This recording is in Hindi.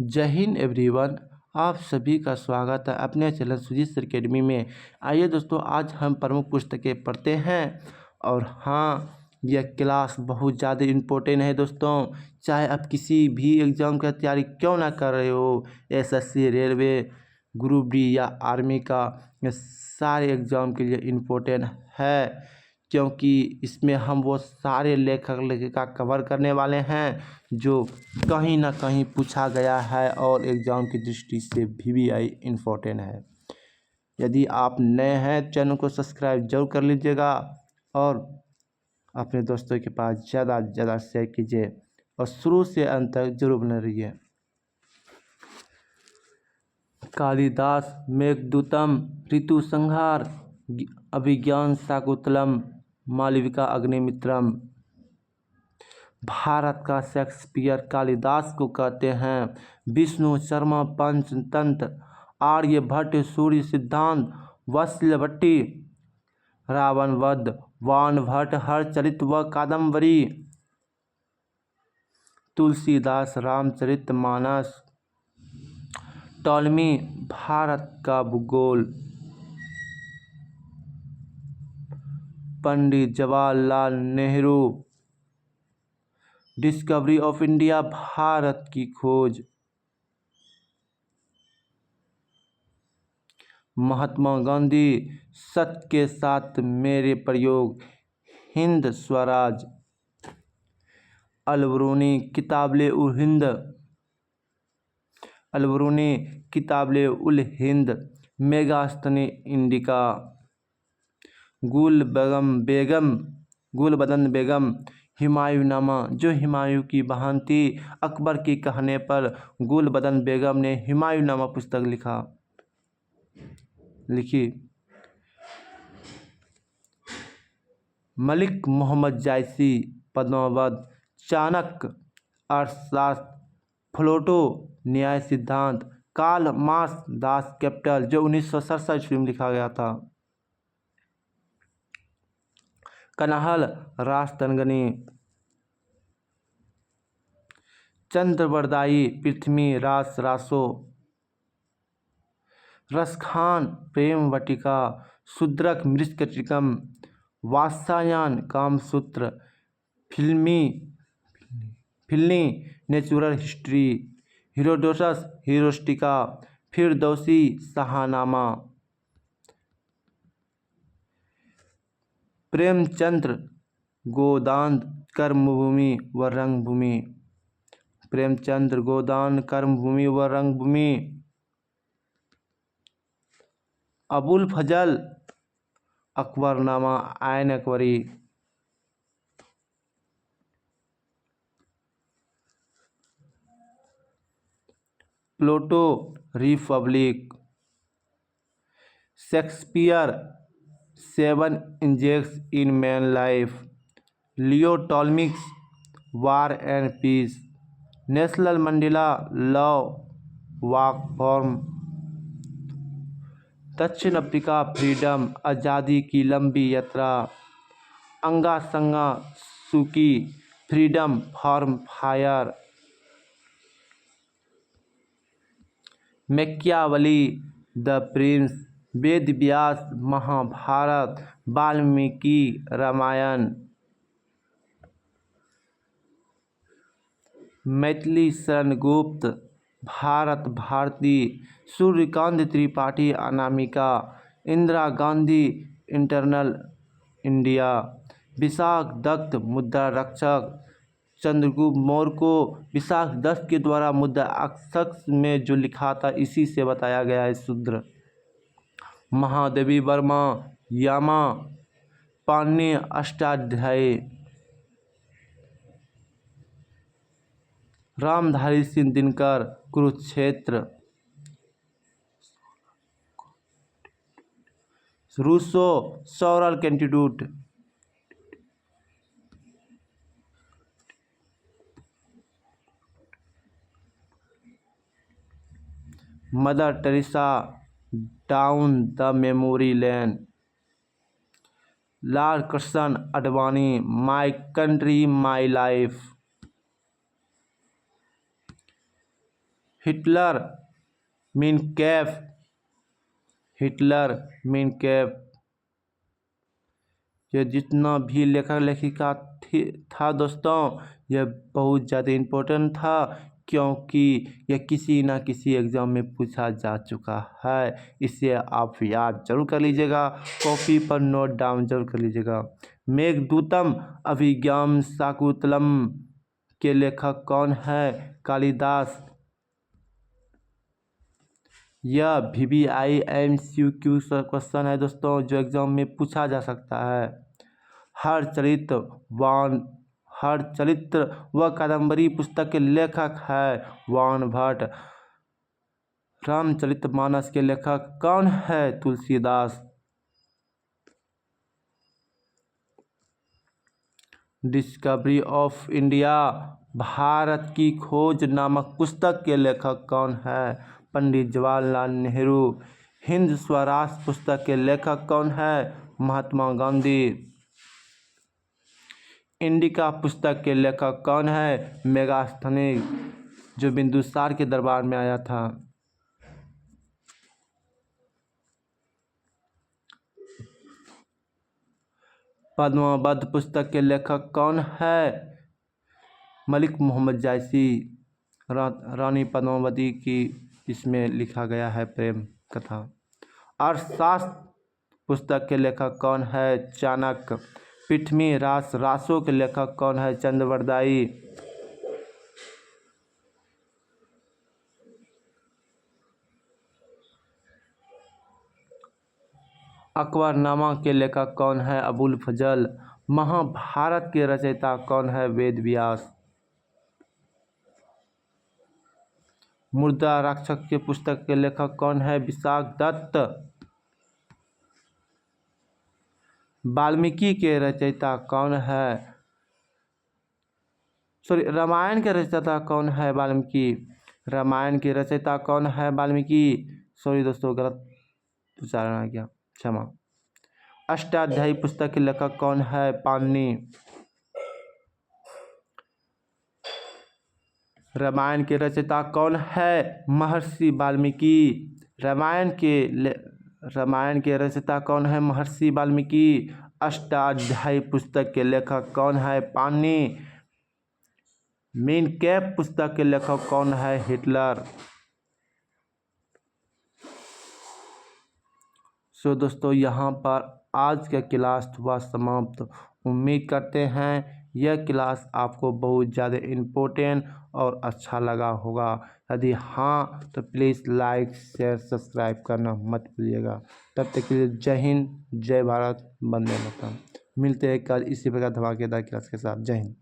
जय हिंद एवरीवन। आप सभी का स्वागत है अपने चैनल सुजीत सर अकेडमी में। आइए दोस्तों, आज हम प्रमुख पुस्तकें पढ़ते हैं। और हाँ, यह क्लास बहुत ज़्यादा इम्पोर्टेंट है दोस्तों। चाहे आप किसी भी एग्ज़ाम की तैयारी क्यों ना कर रहे हो, एसएससी, रेलवे, ग्रुप डी या आर्मी का, ये सारे एग्ज़ाम के लिए इम्पोर्टेंट है, क्योंकि इसमें हम वो सारे लेखक लेखिका कवर करने वाले हैं जो कहीं ना कहीं पूछा गया है और एग्ज़ाम की दृष्टि से भी इम्पोर्टेंट है। यदि आप नए हैं, चैनल को सब्सक्राइब जरूर कर लीजिएगा और अपने दोस्तों के पास ज़्यादा से ज़्यादा शेयर कीजिए और शुरू से अंत तक जरूर बने रहिए। कालिदास मेघदूतम, ऋतुसंहार, अभिज्ञान शाकुंतलम, मालविका अग्निमित्रम। भारत का शेक्सपियर कालिदास को कहते हैं। विष्णु शर्मा पंचतंत्र, आर्यभट्ट सूर्य सिद्धांत, वत्सलभट्टी रावण वध, वानभट्ट हरचरित व कादम्बरी, तुलसीदास रामचरितमानस, टॉलमी भारत का भूगोल, Pandit Jawaharlal Nehru discovery of India, Bharat की खोज, महात्मा गांधी सत्य के साथ मेरे प्रयोग, हिंद स्वराज, अलबरूनी किताबे उल हिंद, अलबरूनी किताबे उल हिंद, मेगास्तनी इंडिका, गुलबदन बेगम, हुमायूंनामा जो हुमायूं की बहन थी। अकबर की कहने पर गुलबदन बेगम ने हुमायूंनामा पुस्तक लिखी। मलिक मोहम्मद जायसी पद्मावत, चाणक्य अर्थशास्त्र, प्लेटो न्याय सिद्धांत, कार्ल मार्क्स दास कैपिटल जो 1967 ईस्वी में लिखा गया था। कनाहल Rajatarangini, Chandbardai Prithvi Ras Raso, Raskhan Premvatika, Shudraka Mrichchhakatika, Vatsyayana Kamasutra, Pliny natural history, Herodotus Historica, Ferdowsi Shahnameh, Premchand Godan Karmabhoomi व रंगभूमि, प्रेमचंद्र गोदान कर्मभूमि व Rangbhoomi, Abul Fazl Akbarnama Ain Akbari, Plato Republic, Shakespeare 7 injects in man life, Leo टॉल्मिक्स war and peace, Nelson Mandela लॉ वॉक फॉर्म, दक्षिण अफ्रीका फ्रीडम आज़ादी की लंबी यात्रा, Aung San Suu Kyi freedom from fire, Machiavelli the prince, Ved Vyas Mahabharat, Valmiki Ramayan, Maithili Sharan Gupt, Bharat Bharti, Suryakant Tripathi Anamika, Indira Gandhi internal India, Vishakh Dutt मुद्रा रक्षक, चंद्रगुप्त मौर्य को विशाख दत्त के द्वारा मुद्रा रक्षक में जो लिखा था इसी से बताया गया है शूद्र, Mahadevi Verma Yama, Panini Ashtadhyayi, Ramdhari Singh Dinkar Kurukshetra, Rousseau social contract, mother Teresa down the memory lane, Lal Krishna Advani my country my life, Hitler Mein Kampf, Hitler Mein Kampf. ये जितना भी लेखक लेखिका था दोस्तों, यह बहुत ज़्यादा इम्पोर्टेंट था, क्योंकि यह किसी ना किसी एग्ज़ाम में पूछा जा चुका है। इसे आप याद जरूर कर लीजिएगा, कॉपी पर नोट डाउन जरूर कर लीजिएगा। मेघदूतम अभिज्ञान शाकुंतलम के लेखक कौन है? कालिदास। यह VVIMCQ क्वेश्चन है दोस्तों, जो एग्जाम में पूछा जा सकता है। हर चरित्र व कादंबरी पुस्तक के लेखक है वान भट्ट। रामचरितमानस के लेखक कौन है? Tulsidas. Discovery of India, Bharat की खोज नामक पुस्तक के लेखक कौन है? पंडित जवाहरलाल नेहरू। हिंद स्वराज पुस्तक के लेखक कौन है? महात्मा गांधी। इंडिका पुस्तक के लेखक कौन है? मेगास्थनीज, जो बिंदुसार के दरबार में आया था। पद्मावत पुस्तक के लेखक कौन है? मलिक मोहम्मद जायसी। रानी पद्मावती की इसमें लिखा गया है प्रेम कथा। अर्थशास्त्र पुस्तक के लेखक कौन है? चाणक्य। पृथ्वी रासों के लेखक कौन है? चंद्रवरदाई। अकबरनामा के लेखक कौन है? अबुल फजल। महाभारत के रचयिता कौन है? वेद व्यास। मुद्रा राक्षस के पुस्तक के लेखक कौन है? विशाख दत्त। वाल्मीकि के रचयिता कौन है? रामायण के रचयिता कौन है? वाल्मीकि। रामायण के रचयिता कौन है? वाल्मीकि। सॉरी दोस्तों, गलत उच्चारण आ गया, क्षमा। अष्टाध्यायी पुस्तक के लेखक कौन है? पाणिनि। रामायण के रचयिता कौन है? महर्षि वाल्मीकि। रामायण के रचयिता कौन है? महर्षि वाल्मीकि। अष्टाध्यायी पुस्तक के लेखक कौन है? पाणिनि। मेन कैफ पुस्तक के लेखक कौन है? हिटलर। सो दोस्तों, यहाँ पर आज का क्लास हुआ समाप्त। उम्मीद करते हैं यह क्लास आपको बहुत ज़्यादा इम्पोर्टेंट और अच्छा लगा होगा। यदि हाँ तो प्लीज़ लाइक शेयर सब्सक्राइब करना मत भूलिएगा। तब तक के लिए जय हिंद, जय भारत, वंदे मातरम। मिलते हैं कल इसी प्रकार धमाकेदार क्लास के साथ। जय हिंद।